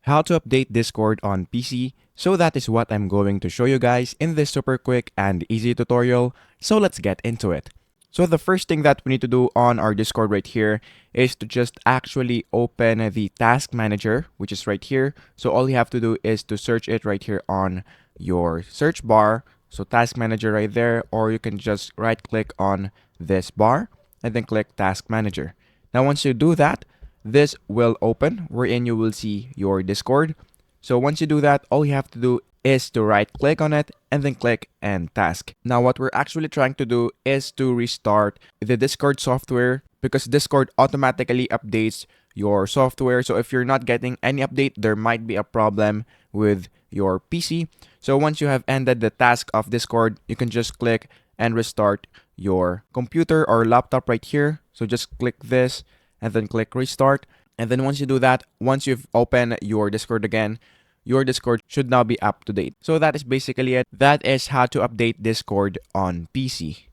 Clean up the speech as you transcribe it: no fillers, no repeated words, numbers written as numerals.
how to update Discord on PC. So that is what I'm going to show you guys in this super quick and easy tutorial. So let's get into it. So the first thing that we need to do on our Discord right here is to just actually open the task manager, which is right here. So all you have to do is to search it right here on your search bar. So task manager right there, or you can just right click on this bar and then click task manager. Now once you do that, this will open wherein you will see your Discord. So once you do that, all you have to do is to right click on it and then click end task. Now what we're actually trying to do is to restart the Discord software because Discord automatically updates your software. So if you're not getting any update, there might be a problem with your PC. So once you have ended the task of Discord, you can just click and restart your computer or laptop right here. So just click this and then click restart. And then once you do that, once you've opened your Discord again, your Discord should now be up to date. So that is basically it. That is how to update Discord on PC.